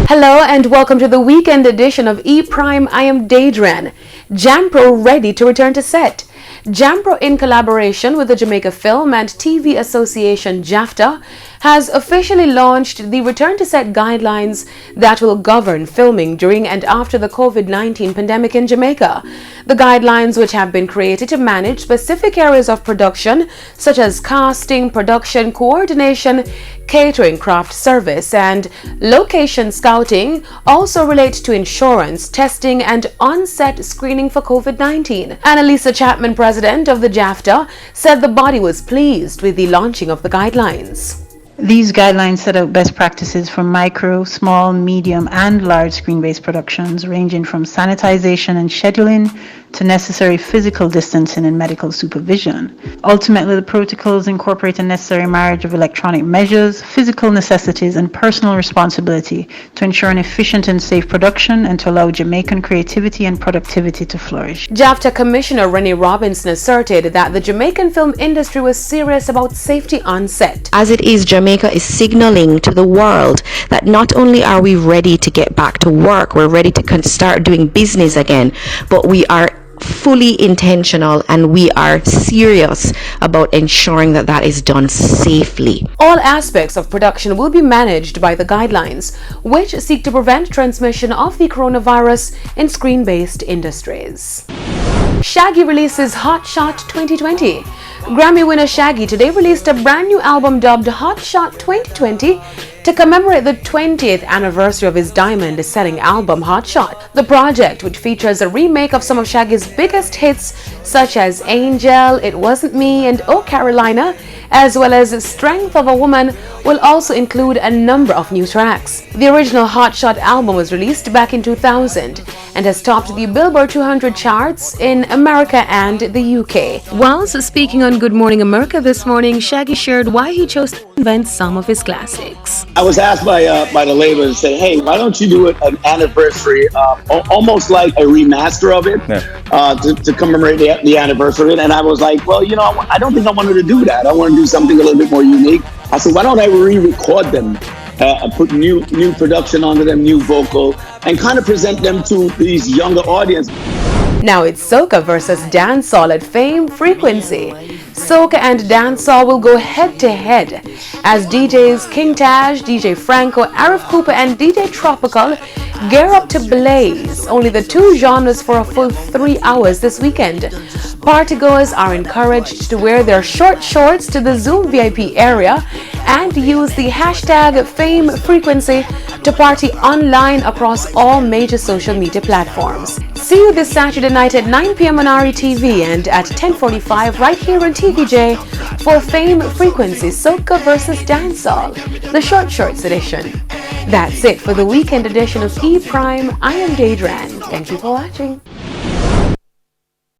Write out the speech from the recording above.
Hello and welcome to the weekend edition of E-Prime. I am Daedran. Jampro ready to return to set. Jampro, in collaboration with the Jamaica Film and TV Association JAFTA, has officially launched the return to set guidelines that will govern filming during and after the COVID-19 pandemic in Jamaica. The guidelines, which have been created to manage specific areas of production such as casting, production, coordination, catering, craft service, and location scouting, also relate to insurance, testing, and on-set screening for COVID-19. Annalisa Chapman, president of the JAFTA, said the body was pleased with the launching of the guidelines. These guidelines set out best practices for micro, small, medium, and large screen-based productions, ranging from sanitization and scheduling to necessary physical distancing and medical supervision. Ultimately, the protocols incorporate a necessary marriage of electronic measures, physical necessities, and personal responsibility to ensure an efficient and safe production and to allow Jamaican creativity and productivity to flourish. JAFTA Commissioner Renee Robinson asserted that the Jamaican film industry was serious about safety on set. As it is, Jamaica is signaling to the world that not only are we ready to get back to work, we're ready to start doing business again, but we are fully intentional and we are serious about ensuring that that is done safely. All aspects of production will be managed by the guidelines, which seek to prevent transmission of the coronavirus in screen-based industries. Shaggy releases Hot Shot 2020. Grammy winner Shaggy today released a brand new album dubbed Hot Shot 2020 to commemorate the 20th anniversary of his diamond-selling album Hot Shot. The project, which features a remake of some of Shaggy's biggest hits such as Angel, It Wasn't Me, and Oh Carolina, as well as Strength of a Woman, will also include a number of new tracks. The original Hot Shot album was released back in 2000 and has topped the Billboard 200 charts in America and the UK. Whilst speaking on Good Morning America this morning, Shaggy shared why he chose to invent some of his classics. I was asked by the label and said, hey, why don't you do an anniversary, almost like a remaster of it, to commemorate the anniversary. And I was like, well, I don't think I wanted to do that. I want to do something a little bit more unique. I said, why don't I re-record them, put new production onto them, new vocal, and kind of present them to these younger audience. Now it's soca versus dancehall at Fame Frequency. Soca and dancehall will go head-to-head as DJs King Taj, DJ Franco, Arif Cooper, and DJ Tropical gear up to blaze only the two genres for a full 3 hours this weekend. Partygoers are encouraged to wear their short shorts to the Zoom VIP area and use the hashtag Fame Frequency to party online across all major social media platforms. See you this Saturday night at 9 p.m. on RETV and at 10:45 right here on TVJ for Fame Frequency Soca versus Dancehall, the short shorts edition. That's it for the weekend edition of E-Prime. I am Daedran. Thank you for watching.